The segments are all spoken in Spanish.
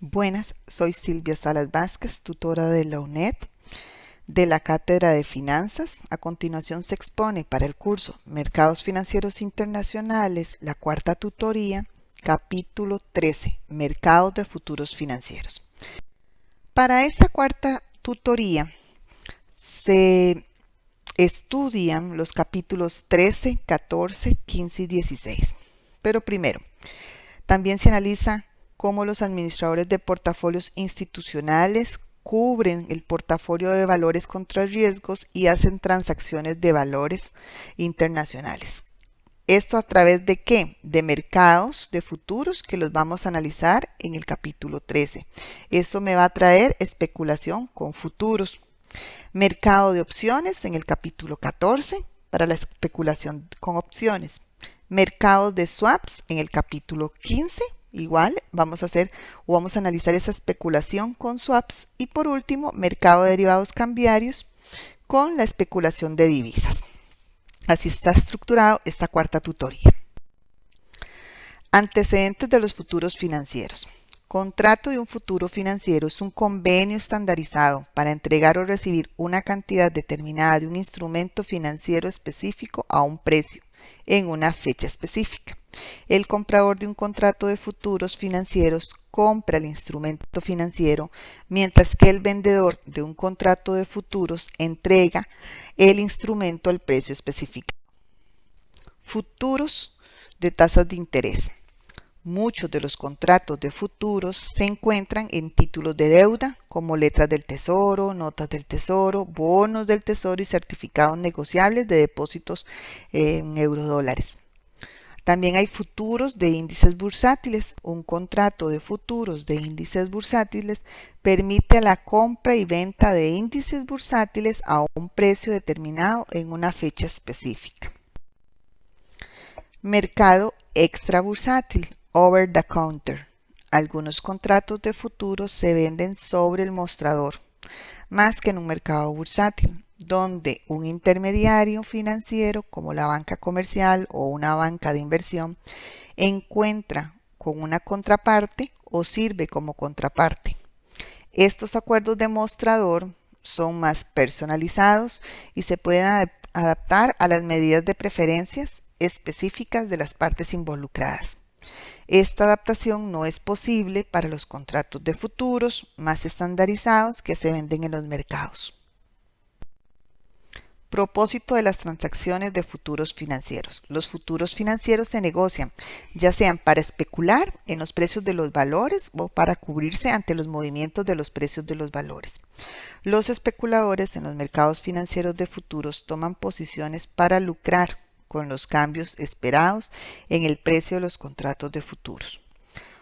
Buenas, soy Silvia Salas Vázquez, tutora de la UNED, de la Cátedra de Finanzas. A continuación se expone para el curso Mercados Financieros Internacionales, la cuarta tutoría, capítulo 13, Mercados de Futuros Financieros. Para esta cuarta tutoría se estudian los capítulos 13, 14, 15 y 16. Pero primero, también se analiza cómo los administradores de portafolios institucionales cubren el portafolio de valores contra riesgos y hacen transacciones de valores internacionales. ¿Esto a través de qué? De mercados de futuros que los vamos a analizar en el capítulo 13. Eso me va a traer especulación con futuros. Mercado de opciones en el capítulo 14 para la especulación con opciones. Mercados de swaps en el capítulo 15. Igual vamos a analizar esa especulación con swaps. Y por último, mercado de derivados cambiarios con la especulación de divisas. Así está estructurado esta cuarta tutoría. Antecedentes de los futuros financieros. Contrato de un futuro financiero es un convenio estandarizado para entregar o recibir una cantidad determinada de un instrumento financiero específico a un precio en una fecha específica. El comprador de un contrato de futuros financieros compra el instrumento financiero, mientras que el vendedor de un contrato de futuros entrega el instrumento al precio especificado. Futuros de tasas de interés. Muchos de los contratos de futuros se encuentran en títulos de deuda como letras del tesoro, notas del tesoro, bonos del tesoro y certificados negociables de depósitos en eurodólares. También hay futuros de índices bursátiles. Un contrato de futuros de índices bursátiles permite la compra y venta de índices bursátiles a un precio determinado en una fecha específica. Mercado extrabursátil, over the counter. Algunos contratos de futuros se venden sobre el mostrador, más que en un mercado bursátil, donde un intermediario financiero como la banca comercial o una banca de inversión encuentra con una contraparte o sirve como contraparte. Estos acuerdos de mostrador son más personalizados y se pueden adaptar a las medidas de preferencias específicas de las partes involucradas. Esta adaptación no es posible para los contratos de futuros más estandarizados que se venden en los mercados. Propósito de las transacciones de futuros financieros. Los futuros financieros se negocian ya sean para especular en los precios de los valores o para cubrirse ante los movimientos de los precios de los valores. Los especuladores en los mercados financieros de futuros toman posiciones para lucrar con los cambios esperados en el precio de los contratos de futuros.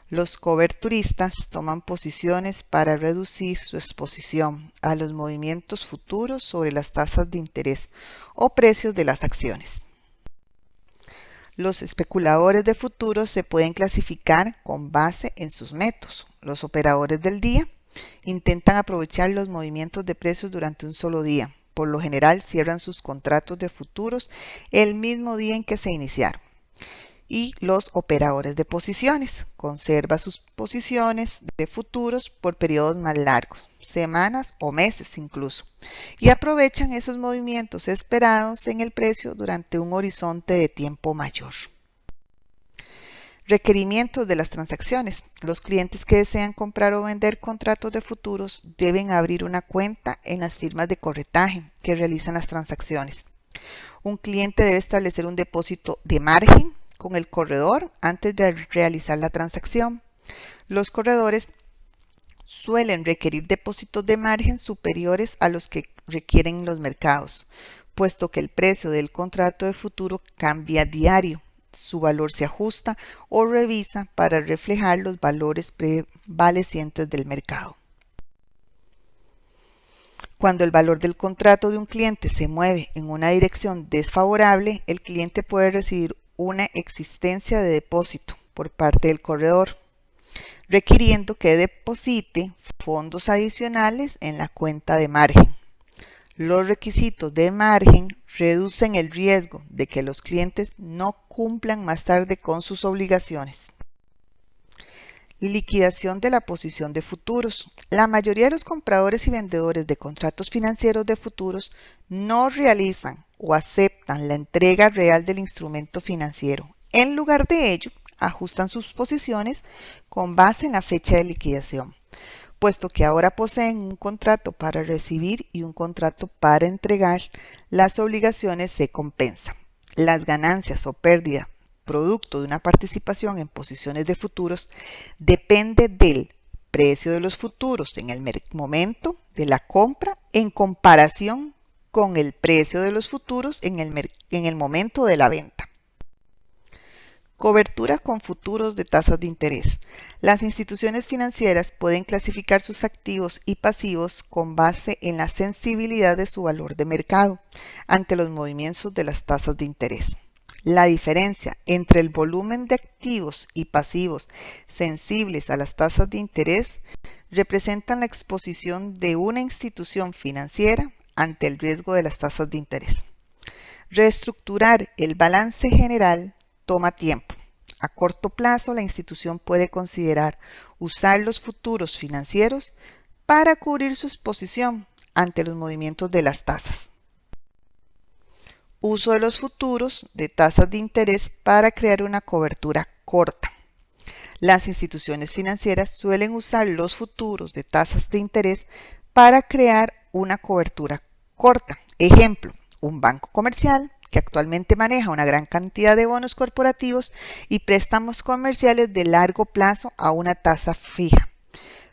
Los coberturistas toman posiciones para reducir su exposición a los movimientos futuros sobre las tasas de interés o precios de las acciones. Los especuladores de futuros se pueden clasificar con base en sus métodos. Los operadores del día intentan aprovechar los movimientos de precios durante un solo día. Por lo general cierran sus contratos de futuros el mismo día en que se iniciaron. Y los operadores de posiciones conservan sus posiciones de futuros por periodos más largos, semanas o meses incluso, y aprovechan esos movimientos esperados en el precio durante un horizonte de tiempo mayor. Requerimientos de las transacciones. Los clientes que desean comprar o vender contratos de futuros deben abrir una cuenta en las firmas de corretaje que realizan las transacciones. Un cliente debe establecer un depósito de margen con el corredor antes de realizar la transacción. Los corredores suelen requerir depósitos de margen superiores a los que requieren los mercados, puesto que el precio del contrato de futuro cambia a diario. Su valor se ajusta o revisa para reflejar los valores prevalecientes del mercado. Cuando el valor del contrato de un cliente se mueve en una dirección desfavorable, el cliente puede recibir una existencia de depósito por parte del corredor, requiriendo que deposite fondos adicionales en la cuenta de margen. Los requisitos de margen reducen el riesgo de que los clientes no cumplan más tarde con sus obligaciones. Liquidación de la posición de futuros. La mayoría de los compradores y vendedores de contratos financieros de futuros no realizan o aceptan la entrega real del instrumento financiero. En lugar de ello, ajustan sus posiciones con base en la fecha de liquidación, puesto que ahora poseen un contrato para recibir y un contrato para entregar. Las obligaciones se compensan. Las ganancias o pérdida producto de una participación en posiciones de futuros depende del precio de los futuros en el momento de la compra en comparación con el precio de los futuros en el momento de la venta. Cobertura con futuros de tasas de interés. Las instituciones financieras pueden clasificar sus activos y pasivos con base en la sensibilidad de su valor de mercado ante los movimientos de las tasas de interés. La diferencia entre el volumen de activos y pasivos sensibles a las tasas de interés representan la exposición de una institución financiera ante el riesgo de las tasas de interés. Reestructurar el balance general toma tiempo. A corto plazo, la institución puede considerar usar los futuros financieros para cubrir su exposición ante los movimientos de las tasas. Uso de los futuros de tasas de interés para crear una cobertura corta. Las instituciones financieras suelen usar los futuros de tasas de interés para crear una cobertura corta. Ejemplo, un banco comercial que actualmente maneja una gran cantidad de bonos corporativos y préstamos comerciales de largo plazo a una tasa fija.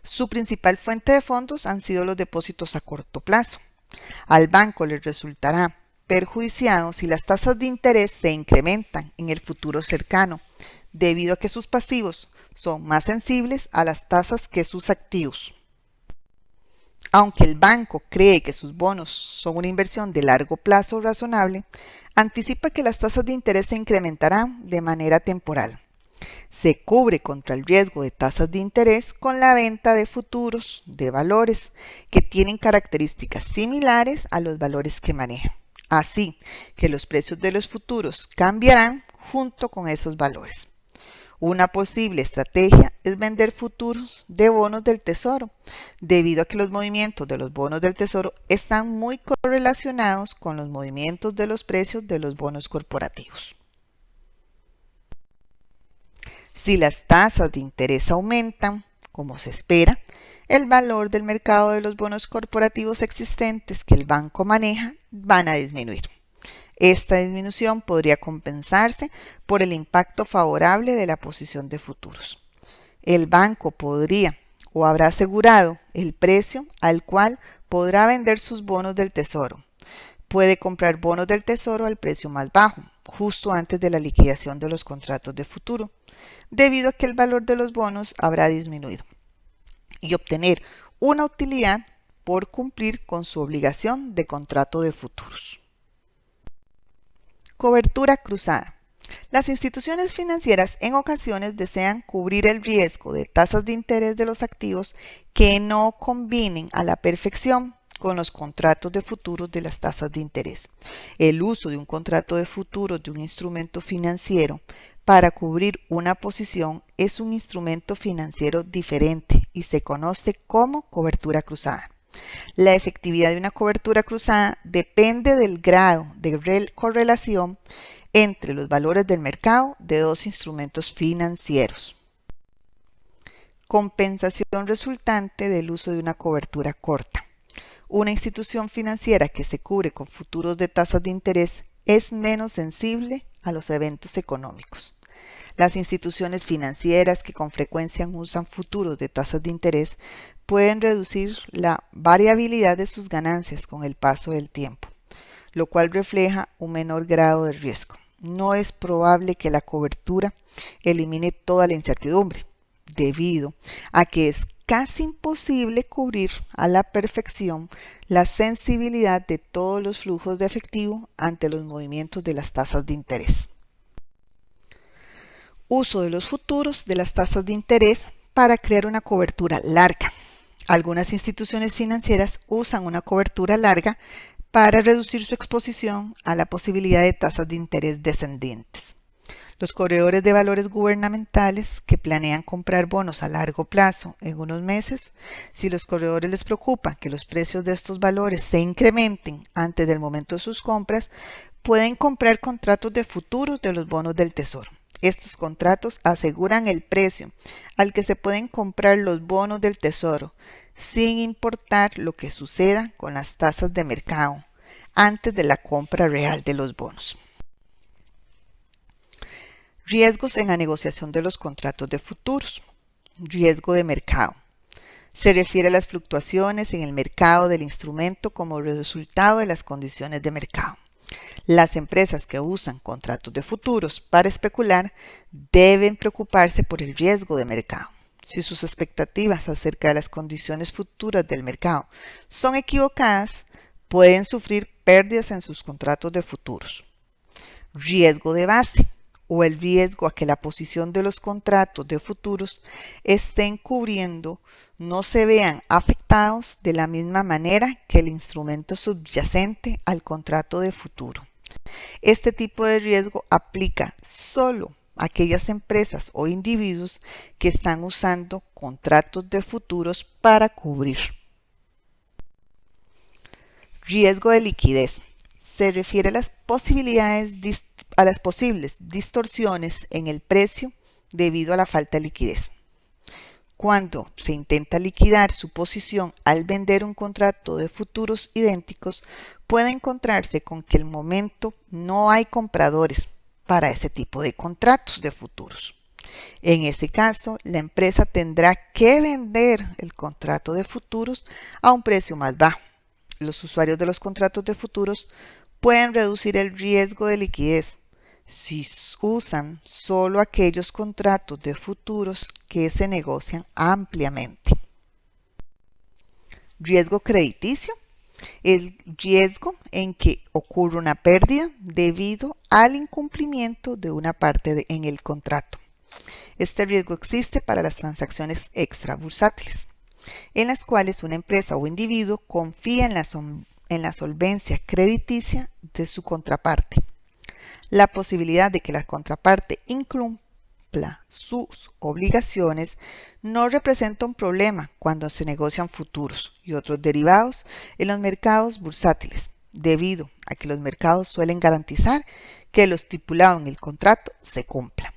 Su principal fuente de fondos han sido los depósitos a corto plazo. Al banco le resultará perjudiciado si las tasas de interés se incrementan en el futuro cercano, debido a que sus pasivos son más sensibles a las tasas que sus activos. Aunque el banco cree que sus bonos son una inversión de largo plazo razonable, anticipa que las tasas de interés se incrementarán de manera temporal. Se cubre contra el riesgo de tasas de interés con la venta de futuros de valores que tienen características similares a los valores que maneja. Así que los precios de los futuros cambiarán junto con esos valores. Una posible estrategia es vender futuros de bonos del tesoro, debido a que los movimientos de los bonos del tesoro están muy correlacionados con los movimientos de los precios de los bonos corporativos. Si las tasas de interés aumentan, como se espera, el valor del mercado de los bonos corporativos existentes que el banco maneja van a disminuir. Esta disminución podría compensarse por el impacto favorable de la posición de futuros. El banco podría o habrá asegurado el precio al cual podrá vender sus bonos del tesoro. Puede comprar bonos del tesoro al precio más bajo, justo antes de la liquidación de los contratos de futuro, debido a que el valor de los bonos habrá disminuido, y obtener una utilidad por cumplir con su obligación de contrato de futuros. Cobertura cruzada. Las instituciones financieras en ocasiones desean cubrir el riesgo de tasas de interés de los activos que no combinen a la perfección con los contratos de futuros de las tasas de interés. El uso de un contrato de futuros de un instrumento financiero para cubrir una posición es un instrumento financiero diferente y se conoce como cobertura cruzada. La efectividad de una cobertura cruzada depende del grado de correlación entre los valores del mercado de dos instrumentos financieros. Compensación resultante del uso de una cobertura corta. Una institución financiera que se cubre con futuros de tasas de interés es menos sensible a los eventos económicos. Las instituciones financieras que con frecuencia usan futuros de tasas de interés pueden reducir la variabilidad de sus ganancias con el paso del tiempo, lo cual refleja un menor grado de riesgo. No es probable que la cobertura elimine toda la incertidumbre, debido a que es casi imposible cubrir a la perfección la sensibilidad de todos los flujos de efectivo ante los movimientos de las tasas de interés. Uso de los futuros de las tasas de interés para crear una cobertura larga. Algunas instituciones financieras usan una cobertura larga para reducir su exposición a la posibilidad de tasas de interés descendientes. Los corredores de valores gubernamentales que planean comprar bonos a largo plazo en unos meses, si los corredores les preocupa que los precios de estos valores se incrementen antes del momento de sus compras, pueden comprar contratos de futuros de los bonos del Tesoro. Estos contratos aseguran el precio al que se pueden comprar los bonos del Tesoro, sin importar lo que suceda con las tasas de mercado antes de la compra real de los bonos. Riesgos en la negociación de los contratos de futuros. Riesgo de mercado. Se refiere a las fluctuaciones en el mercado del instrumento como resultado de las condiciones de mercado. Las empresas que usan contratos de futuros para especular deben preocuparse por el riesgo de mercado. Si sus expectativas acerca de las condiciones futuras del mercado son equivocadas, pueden sufrir pérdidas en sus contratos de futuros. Riesgo de base, o el riesgo a que la posición de los contratos de futuros estén cubriendo no se vean afectados de la misma manera que el instrumento subyacente al contrato de futuro. Este tipo de riesgo aplica solo a aquellas empresas o individuos que están usando contratos de futuros para cubrir. Riesgo de liquidez. Se refiere a las posibles distorsiones en el precio debido a la falta de liquidez. Cuando se intenta liquidar su posición al vender un contrato de futuros idénticos, puede encontrarse con que en el momento no hay compradores para ese tipo de contratos de futuros. En ese caso, la empresa tendrá que vender el contrato de futuros a un precio más bajo. Los usuarios de los contratos de futuros pueden reducir el riesgo de liquidez si usan solo aquellos contratos de futuros que se negocian ampliamente. Riesgo crediticio. El riesgo en que ocurre una pérdida debido al incumplimiento de una parte en el contrato. Este riesgo existe para las transacciones extrabursátiles, en las cuales una empresa o individuo confía en la solvencia crediticia de su contraparte. La posibilidad de que la contraparte incumpla sus obligaciones no representa un problema cuando se negocian futuros y otros derivados en los mercados bursátiles, debido a que los mercados suelen garantizar que lo estipulado en el contrato se cumpla.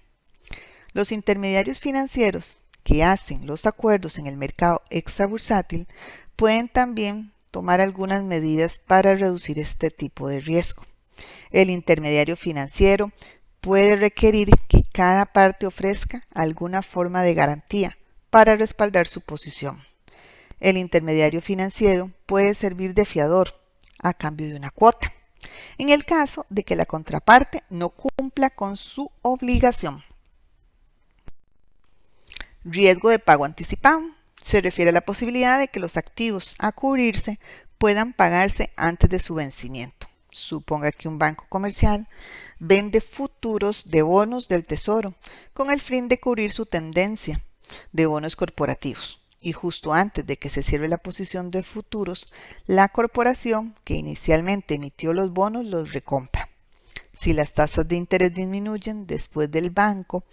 Los intermediarios financieros que hacen los acuerdos en el mercado extrabursátil pueden también tomar algunas medidas para reducir este tipo de riesgo. El intermediario financiero puede requerir que cada parte ofrezca alguna forma de garantía para respaldar su posición. El intermediario financiero puede servir de fiador a cambio de una cuota, en el caso de que la contraparte no cumpla con su obligación. Riesgo de pago anticipado. Se refiere a la posibilidad de que los activos a cubrirse puedan pagarse antes de su vencimiento. Suponga que un banco comercial vende futuros de bonos del Tesoro con el fin de cubrir su tendencia de bonos corporativos. Y justo antes de que se cierre la posición de futuros, la corporación que inicialmente emitió los bonos los recompra. Si las tasas de interés disminuyen después del banco,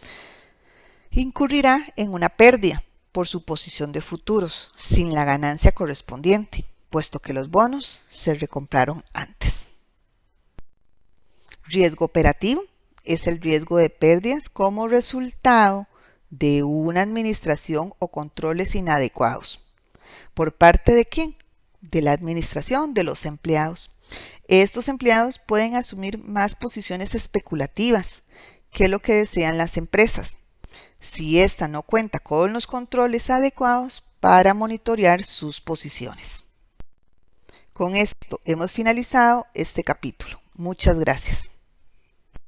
incurrirá en una pérdida por su posición de futuros, sin la ganancia correspondiente, puesto que los bonos se recompraron antes. Riesgo operativo es el riesgo de pérdidas como resultado de una administración o controles inadecuados. ¿Por parte de quién? De la administración, de los empleados. Estos empleados pueden asumir más posiciones especulativas que lo que desean las empresas, si ésta no cuenta con los controles adecuados para monitorear sus posiciones. Con esto hemos finalizado este capítulo. Muchas gracias.